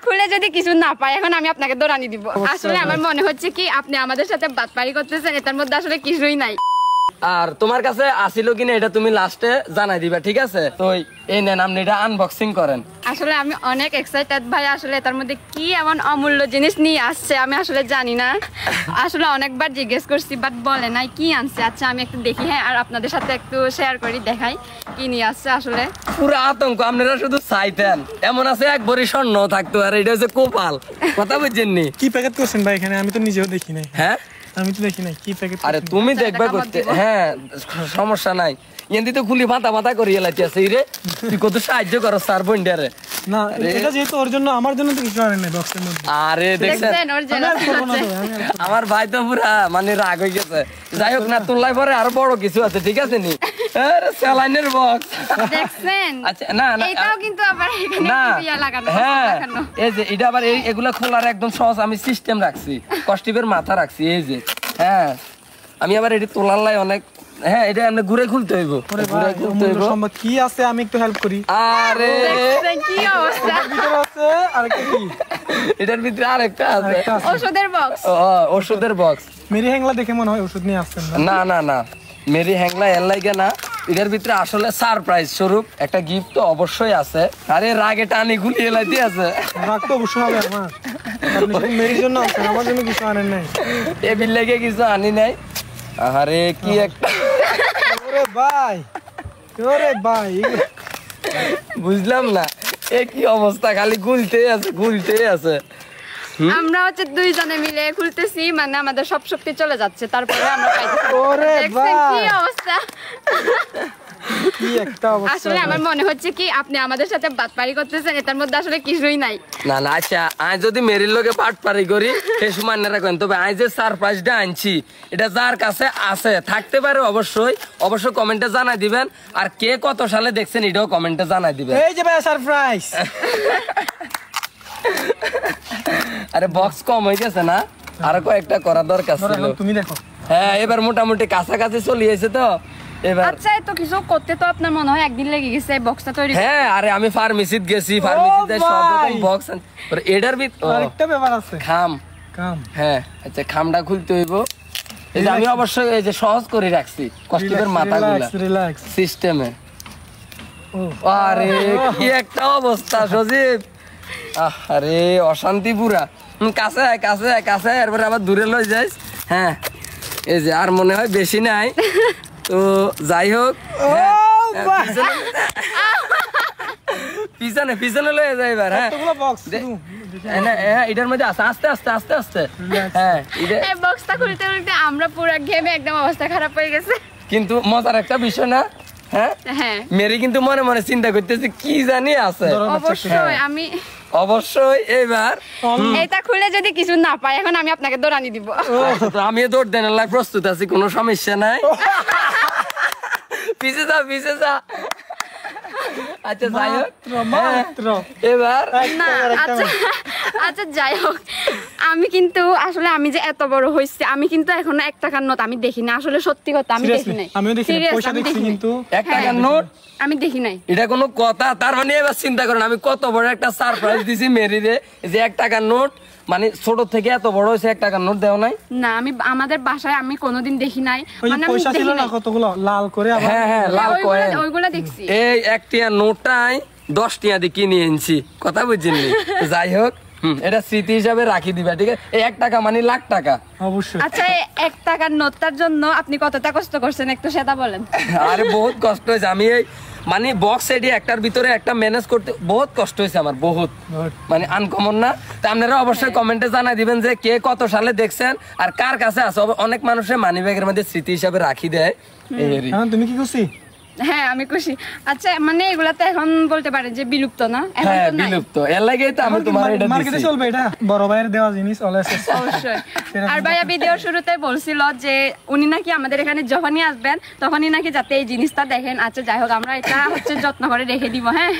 খুলে যদি কিছু না পাই এখন আমি আপনাকে দৌড়ানি দিব। আসলে আমার মনে হচ্ছে কি আপনি আমাদের সাথে বাটপারি করতেছেন, এটার মধ্যে আসলে কিছুই নাই। আর তোমার কাছে আসিল কিনা এটা তুমি লাস্টে জানাই দিবা, ঠিক আছে? তো এই নেন, আপনি এটা আনবক্সিং করেন। আসলে আমি অনেক এক্সাইটেড ভাই, আসলে এটার মধ্যে কি এমন অমূল্য জিনিস নিয়ে আসছে আমি আসলে জানি না। আসলে অনেকবার জিজ্ঞেস করছি বাট বলে নাই কি আনছে। আচ্ছা আমি একটু দেখি, হ্যাঁ, আর আপনাদের সাথে একটু শেয়ার করি, দেখাই কি নিয়ে আসছে। আসলে পুরো আতঙ্ক, আপনারা শুধু চাইতেন এমন আছে এক ভরি স্বর্ণ থাকতো, আর এটা হচ্ছে কোপাল। কথা বুঝছেন নি? কি প্যাকেট করছেন ভাই এখানে? আমি তো নিজেও দেখি নাই। হ্যাঁ আমি তো দেখি নাই কি প্যাকেট। আরে তুমি দেখবে করতে, হ্যাঁ সমস্যা নাই। এমনি তো খুলি মাথা মাথা করি এলাইতে আছে রে, তুই কত সাহায্য করো স্যার বন্ডারে। না এটা যেহেতু ওর জন্য, আমার জন্য তো কিছু আনে নাই বক্সের মধ্যে। আরে দেখছেন আমার ভাই তো পুরা মানে রাগ হয়ে গেছে। যাই হোক না, তুললাই পরে আরো বড় কিছু আছে, ঠিক আছে নি? আরে স্যালাইনের বক্স দেখছেন? আচ্ছা না না এটাও কিন্তু আবার এখানে না, ইয়া লাগানো, হ্যাঁ লাগানো। এই যে এটা আবার এগুলা খোলার একদম সহজ, আমি সিস্টেম রাখছি, কস্টিপের মাথা রাখছি। এই যে হ্যাঁ, আমি আবার এটি তোলার লাই অনেক, হ্যাঁ এটা এমনি ঘুরে খুলতে হইব, ঘুরে খুলতে হইব। কি আছে আমি একটু হেল্প করি। আরে দেখছেন কি অবস্থা? ভিতরে আছে আরেকটা কি? এটার ভিতরে আরেকটা আছে, ওষুধের বক্স। ও ওষুধের বক্স। মেরি হ্যাংলা দেখে মনে হয় ওষুধ নিয়ে আসছেন। না না না, মেরি হ্যাংলা এর লাগে না, এটার ভিতরে আসলে সারপ্রাইজ স্বরূপ একটা গিফট তো অবশ্যই আছে। আরে রাগে টানি গুলি এলাইতে আছে। রাগ তো অবশ্যই হবে আমার। আপনি শুধু মেরির জন্য আছেন, আমার জন্য কিছু আনেন নাই। টেবিল লেগে কিছু আনি নাই। আরে কি একটা, ওরে ভাই, ওরে ভাই, বুঝলাম না এ কি অবস্থা, খালি গুলতে আছে গুলতে আছে। আমরা হচ্ছে দুইজনে মিলে খুলতেছি, মানে আমাদের সব শক্তি চলে যাচ্ছে, তারপরে আমরা পাইতেছি। ওরে দেখছেন কি ভাই, অবস্থা? কি একটা অবস্থা। আসলে আমার মনে হচ্ছে কি আপনি আমাদের সাথে বাটপারি করতেছেন, এটার মধ্যে আসলে কিছুই নাই। না না, আচ্ছা আজ যদি মেরির লোকে পাট পারি করি সে সময় না রাখবেন, তবে আজ যে সারপ্রাইজটা আনছি এটা যার কাছে আছে থাকতে পারে অবশ্যই অবশ্যই কমেন্টে জানাই দিবেন। আর কে কত সালে দেখছেন এটাও কমেন্টে জানাই দিবেন। এই যে ভাই সারপ্রাইজ। আরে বক্স কম হয়ে গেছে না, আরো কয়েকটা করা দরকার ছিল। তুমি দেখো। হ্যাঁ এবার মোটামুটি কাছাকাছি চলে এসেছে তো এবার। আচ্ছা এত কিছু করতে তো আপনার মনে হয় একদিন লেগে গেছে বক্সটা তৈরি। হ্যাঁ আরে আমি ফার্মেসিতে গেছি, ফার্মেসিতে সব রকম বক্স এটার ভিতর আরেকটা ব্যাপার আছে, খাম। হ্যাঁ আচ্ছা, খামটা খুলতে হইব। এই যে আমি অবশ্যই এই যে সহজ করে রাখছি কষ্টিপের মাথাগুলা রিল্যাক্স সিস্টেমে। আরে কি একটা অবস্থা সজীব, আরে অশান্তি পুরা। কাছে আয় কাছে আয় কাছে আয়, এরপরে আবার দূরে লই যাইস। হ্যাঁ এই যে আর মনে হয় বেশি নাই তো, যাই হোক পিছনে পিছনে লয়ে যাই এবার। হ্যাঁ এটার মধ্যে আছে, আস্তে আস্তে আস্তে আস্তে। হ্যাঁ এই বক্সটা খুলতে খুলতে আমরা পুরো ঘেমে একদম অবস্থা খারাপ হয়ে গেছে। কিন্তু মজার একটা বিষয় না, হ্যাঁ হ্যাঁ মেরি কিন্তু মনে মনে চিন্তা করতেছে কি জানি আছে। অবশ্যই আমি অবশ্যই এবার এটা খুলে যদি কিছু না পাই এখন আমি আপনাকে দৌড়ানি দিব। আমি দৌড় দেন প্রস্তুত আছি, কোনো সমস্যা নাই। পিছে যা পিছে যা। আচ্ছা যাই হোক এবার না আচ্ছা আচ্ছা যাই হোক, আমি কিন্তু আসলে আমি যে এত বড় হইছি আমি কিন্তু এখনো 1 টাকার নোট আমি দেখি না। আসলে সত্যি কথা আমি দেখি নাই। আমিও দেখি না, পয়সা দেখছি কিন্তু 1 টাকার নোট আমি দেখি নাই। এটা কোনো কথা? তার মানে এবার চিন্তা করেন আমি কত বড় একটা সারপ্রাইজ দিছি মেরিরে, যে 1 টাকার নোট, মানে ছোট থেকে এত বড় হয়েছে 1 টাকার নোট দেওয়া নাই। না আমি আমাদের বাসায় আমি কোনোদিন দেখি নাই, মানে আমি পয়সা ছিল না কতগুলো লাল করে। হ্যাঁ হ্যাঁ লাল কয়েন, ওইগুলা দেখছি। এই 1 টাকার নোটটাই 10 টাকা দিয়ে কিনে এনেছি, কথা বুঝছেন? যাই হোক এটা স্মৃতি হিসাবে রাখি দিবা, ঠিক আছে? এই 1 টাকা মানে লাখ টাকা অবশ্যই। আচ্ছা 1 টাকার নোটটার জন্য আপনি কতটা কষ্ট করছেন একটু সেটা বলেন। আরে বহুত কষ্ট হয়েছে, আমি এই মানে বক্স এটি একটার ভিতরে একটা ম্যানেজ করতে বহুত কষ্ট হয়েছে আমার, বহুত মানে আনকমন না। তা আপনারা অবশ্যই কমেন্টে জানাই দিবেন যে কে কত সালে দেখছেন আর কার কাছে আছে। অনেক মানুষের মানি ব্যাগের মধ্যে স্মৃতি হিসাবে রাখি দেয়। তুমি কি খুশি? হ্যাঁ আমি খুশি। আচ্ছা মানে এগুলা তো এখন বলতে পারেন যে বিলুপ্ত না? হ্যাঁ বিলুপ্ত, এর লাগেই তো আমি তোমার এটা দিছি। মার্কেটে চলবে এটা, বড় ভাইয়ের দেওয়া জিনিস অবশ্যই। আর ভাইয়া ভিডিওর শুরুতে বলছিল যে উনি নাকি আমাদের এখানে যখনই আসবেন তখনই নাকি যাতে এই জিনিসটা দেখেন। আচ্ছা যাই হোক আমরা এটা হচ্ছে যত্ন করে রেখে দিব। হ্যাঁ